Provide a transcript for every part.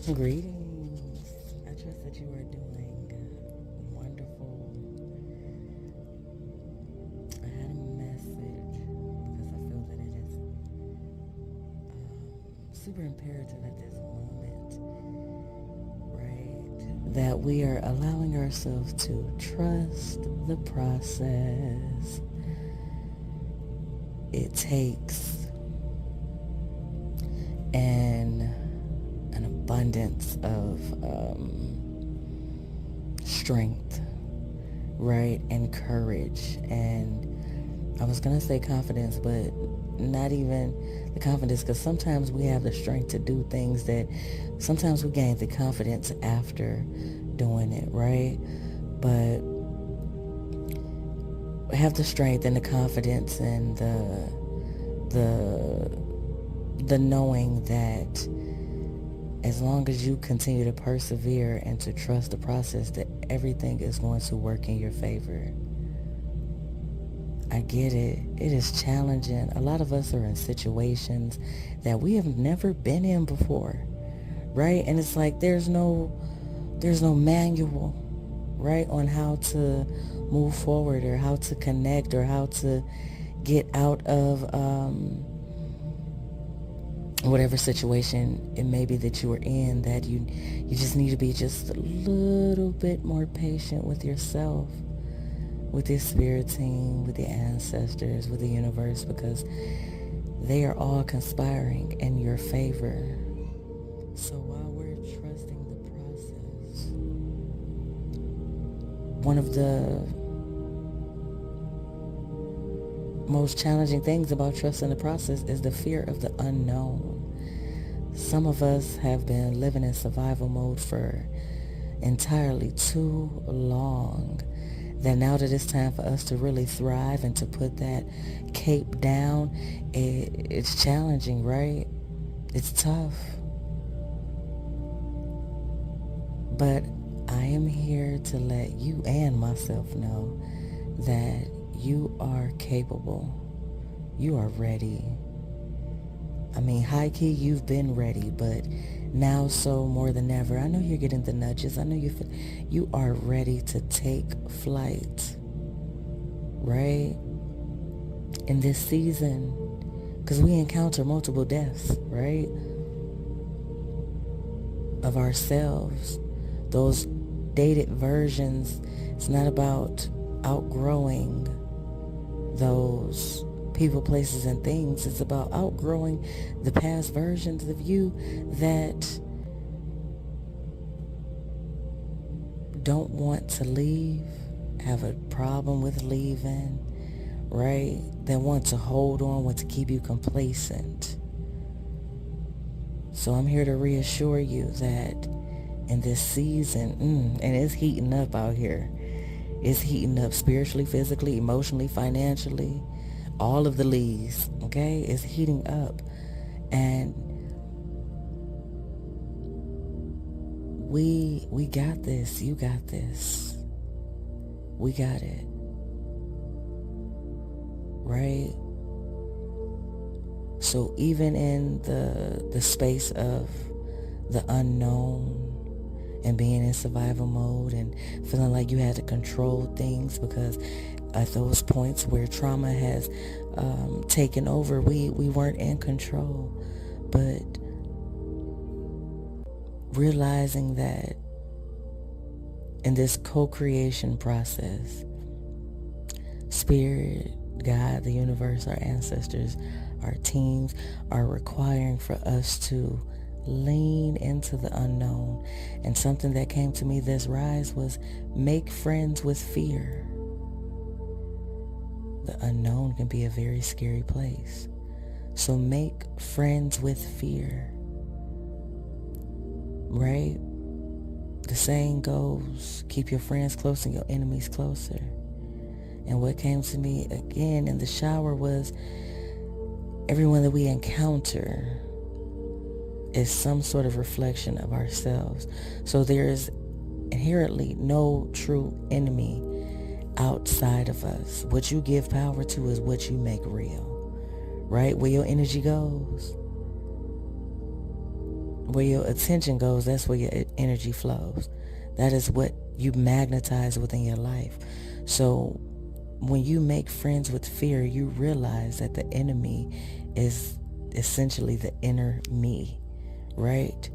Greetings. I trust that you are doing wonderful. I had a message because I feel that it is super imperative at this moment, right? That we are allowing ourselves to trust the process. It takes an abundance of strength, right, and courage, and I was gonna say confidence, but not even the confidence, because sometimes we have the strength to do things that sometimes we gain the confidence after doing it, right? But we have the strength and the confidence and the knowing that as long as you continue to persevere and to trust the process, that everything is going to work in your favor. I get it. It is challenging. A lot of us are in situations that we have never been in before, right? And it's like there's no manual, right, on how to move forward or how to connect or how to get out of whatever situation it may be that you are in, that you just need to be just a little bit more patient with yourself, with your spirit team, with your ancestors, with the universe, because they are all conspiring in your favor. So while we're trusting the process, one of the most challenging things about trusting the process is the fear of the unknown. Some of us have been living in survival mode for entirely too long, that now that it's time for us to really thrive and to put that cape down, it's challenging, right? It's tough. But I am here to let you and myself know that you are capable. You are ready. I mean, high key, you've been ready, but now so more than ever. I know you're getting the nudges. I know you are ready to take flight, right? In this season, because we encounter multiple deaths, right? Of ourselves. Those dated versions. It's not about outgrowing those people, places, and things. It's about outgrowing the past versions of you that don't want to leave, have a problem with leaving, right? That want to hold on, want to keep you complacent. So I'm here to reassure you that in this season, and it's heating up out here. It's heating up spiritually, physically, emotionally, financially, all of the leads, okay? It's heating up. And we got this. You got this. We got it. Right? So even in the space of the unknown and being in survival mode and feeling like you had to control things, because at those points where trauma has taken over, we weren't in control. But realizing that in this co-creation process, spirit, God, the universe, our ancestors, our teams are requiring for us to lean into the unknown. And something that came to me this rise was make friends with fear. The unknown can be a very scary place. So make friends with fear. Right? The saying goes, keep your friends close and your enemies closer. And what came to me again in the shower was everyone that we encounter is some sort of reflection of ourselves. So there is inherently no true enemy outside of us. What you give power to is what you make real, right? Where your energy goes, Where your attention goes, that's where your energy flows. That is what you magnetize within your life. So when you make friends with fear, you realize that the enemy is essentially the inner me, right?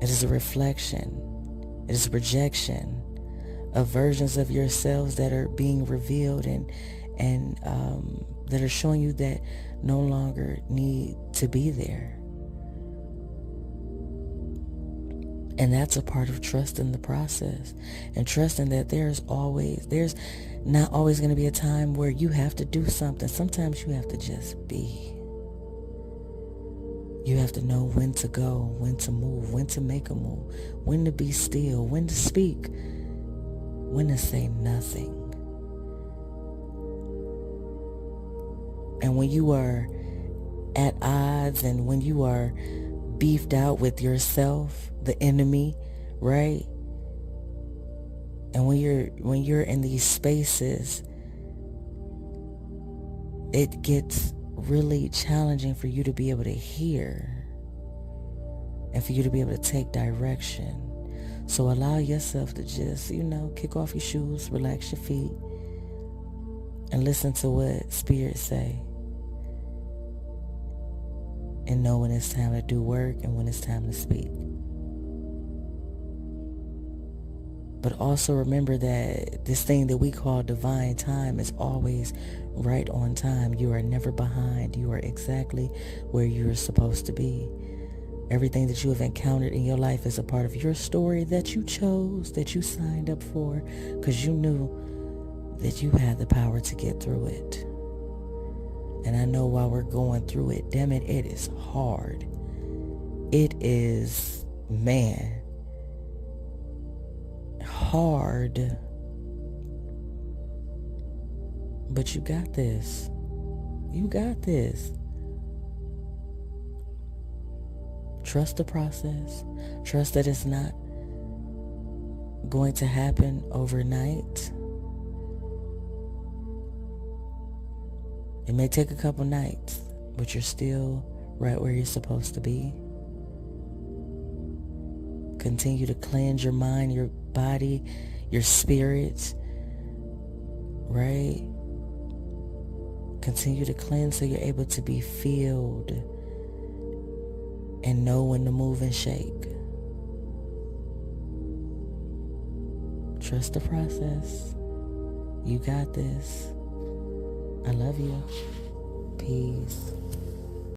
It is a reflection. It is a projection of versions of yourselves that are being revealed and that are showing you that no longer need to be there. And that's a part of trusting the process and trusting that there's not always going to be a time where you have to do something. Sometimes you have to just be. You have to know when to go, when to move, when to make a move, when to be still, when to speak, when to say nothing. And when you are at odds and when you are beefed out with yourself, the enemy, right? And when you're in these spaces, it gets really challenging for you to be able to hear and for you to be able to take direction. So allow yourself to just, kick off your shoes, relax your feet, and listen to what spirits say. And know when it's time to do work and when it's time to speak. But also remember that this thing that we call divine time is always right on time. You are never behind. You are exactly where you're supposed to be. Everything that you have encountered in your life is a part of your story that you chose, that you signed up for, because you knew that you had the power to get through it. And I know while we're going through it, damn it, it is hard. It is, man, hard. But you got this. You got this. Trust the process. Trust that it's not going to happen overnight. It may take a couple nights, but you're still right where you're supposed to be. Continue to cleanse your mind, your body, your spirit, right? Continue to cleanse so you're able to be filled and know when to move and shake. Trust the process. You got this. I love you. Peace.